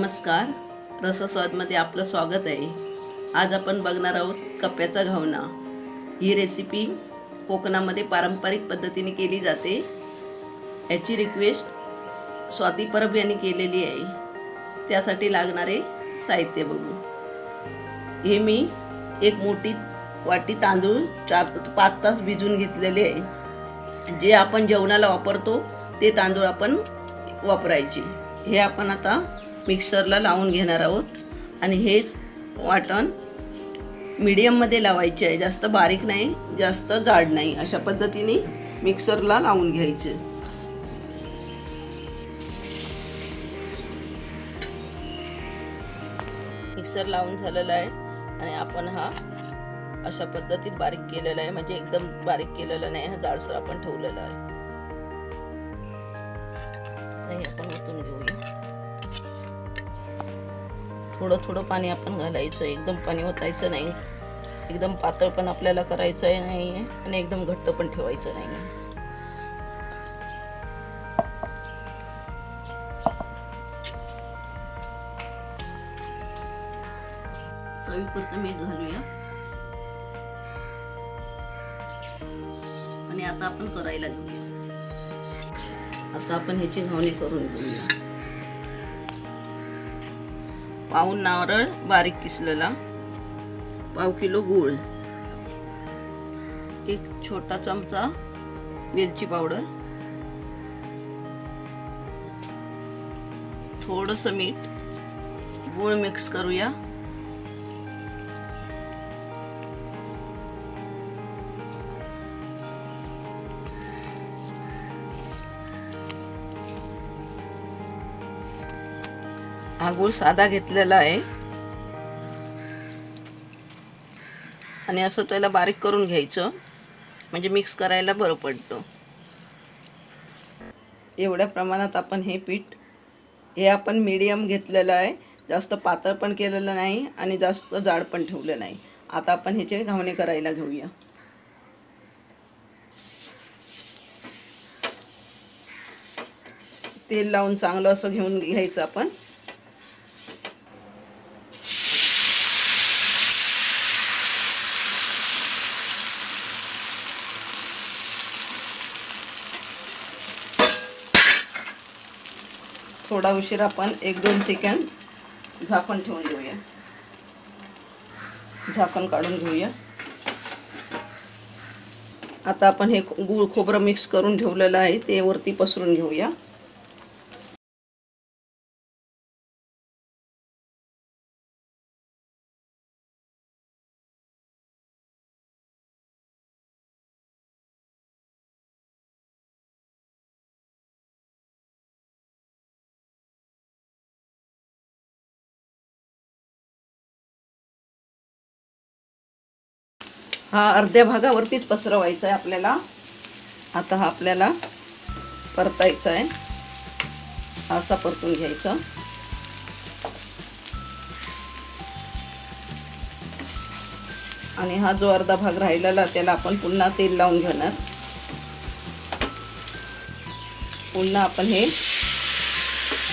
नमस्कार, रसस्वादमध्ये आपलं स्वागत आहे। आज आपण बघणार आहोत कप्प्याचा घावना। ही रेसिपी कोकणामध्ये पारंपरिक पद्धतीने केली जाते। याची रिक्वेस्ट स्वाती परब यांनी केलेली आहे। त्यासाठी लागणारे साहित्य बघू। हे मी एक मोठी वाटी तांदूळ 4-5 तास भिजवून घेतलेले आहे। जे आपण जेवणाला वापरतो ते तांदूळ आपण वापरायचे। हे आपण आता मिक्सरला लावून घेणार आहोत आणि हेच वाटण मीडियम मध्ये लावायचे आहे। जास्त बारीक नाही, जास्त जाड नाही, अशा पद्धतीने मिक्सरला लावून घ्यायचे। मिक्सर लावून झालेला आहे आणि आपण हा अशा पद्धतीत बारीक केलेला आहे, म्हणजे एकदम बारीक केलेला नाही, हा जाडसर आपण ठेवलेला आहे। हे आपण ओतून घेऊया। थोडं थोडं पाणी आपण घालायचं, एकदम पाणी ओतायचं नाही, एकदम पातळ पण आपल्याला करायचं नाही आणि एकदम घट्ट पण ठेवायचं नाही। चवीपुरतं मीठ घालूया आणि आता आपण करायला घेऊया। आता आपण ह्याची घावणी करून घेऊया। पाऊण नारळ बारीक किसलेला, पाव किलो गूळ, एक छोटा चमचा वेलची पावडर, थोडंसं मीठ, गूळ मिक्स करूया। हा गूळ साधा घेतलेला आहे आणि असं त्याला बारीक करून घ्यायचं, म्हणजे मिक्स करायला बरं पडतं। एवढ्या प्रमाणात आपण हे पीठ हे आपण मीडियम घेतलेलं आहे, जास्त पातळ पण केलेलं नाही आणि जास्त जाड पण ठेवलं नाही। आता आपण ह्याचे घावणे करायला घेऊया। तेल लावून चांगलं असं घेऊन घ्यायचं आपण। थोडा उशीर आपण 1-2 सेकंद झाकण ठेवून घेऊया। झाकण काढून घेऊया। आता आपण हे गूळ खोबरं मिक्स करून ठेवलेलं आहे ते वरती पसरून घेऊया। हा अर्ध्या भागावरतीच पसरवायचा आहे आपल्याला। आता हा आपल्याला परतायचा आहे, असा परतून घ्यायचा आणि हा जो अर्धा भाग राहिलेला त्याला आपण पुन्हा तेल लावून घेणार। पुन्हा आपण हे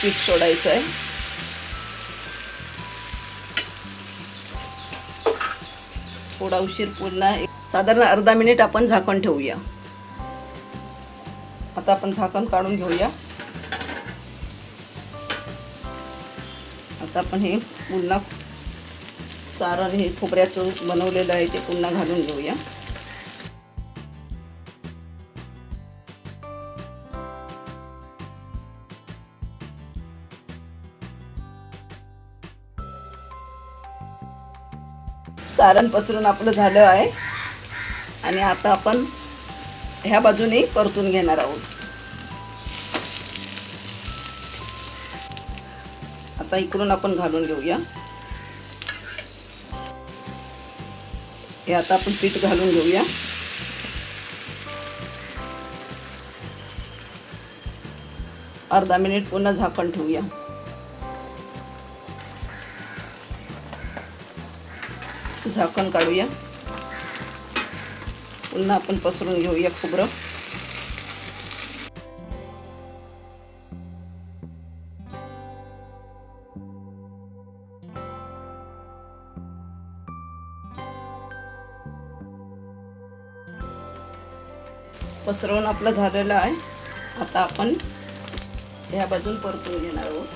पीठ सोडायचं आहे। थोडा उशीर पुन्हा साधारण अर्धा मिनिट आपण झाकण ठेवूया। आता आपण झाकण काढून घेऊया। आता आपण हे पुन्हा सारण हे खोबऱ्याचं बनवलेलं आहे ते पुन्हा घालून घेऊया। सारण पसरून आपलं झालं आहे आणि आता आपण ह्या बाजूने परतून घेणार आहोत। आता इकडून आपण घालून घेऊया। हे आता आपण पीठ घालून घेऊया। अर्धा मिनिट पुन्हा झाकण ठेवूया। झाकण काढूया। पुन्हा आपण पसरून घेऊया खोबरं। पसरवून आपलं झालेलं आहे. आता आपण ह्या बाजून परतून घेणार आहोत.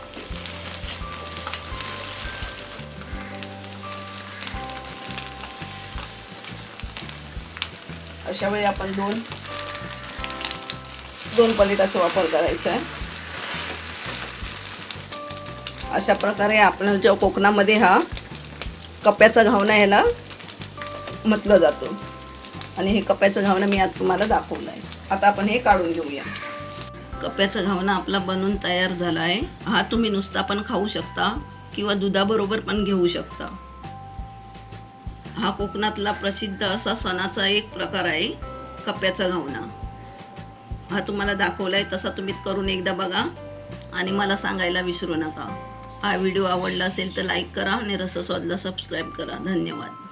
अशा वेळी आपण दोन पलेटाचा वापर करायचा आहे. अशा प्रकारे आपण जो कोकणामध्ये हा कप्प्याचा घावना ह्याला म्हटलं जातं आणि हे कप्प्याचं घावना मी आज तुम्हाला दाखवलं आहे. आता आपण हे काढून घेऊया. कप्प्याचा घावना आपला बनून तयार झाला आहे. हा तुम्ही नुसता पण खाऊ शकता किंवा दुधाबरोबर पण घेऊ शकता. हा कोकणातला प्रसिद्ध असा सणाचा एक प्रकार आहे कप्प्याचा घावना. हा तुम्हाला दाखवला आहे तसा तुम्ही करून एकदा बघा आणि मला सांगायला विसरू नका. हा व्हिडिओ आवडला असेल तर लाईक करा आणि रसस्वादला सबस्क्राईब करा. धन्यवाद.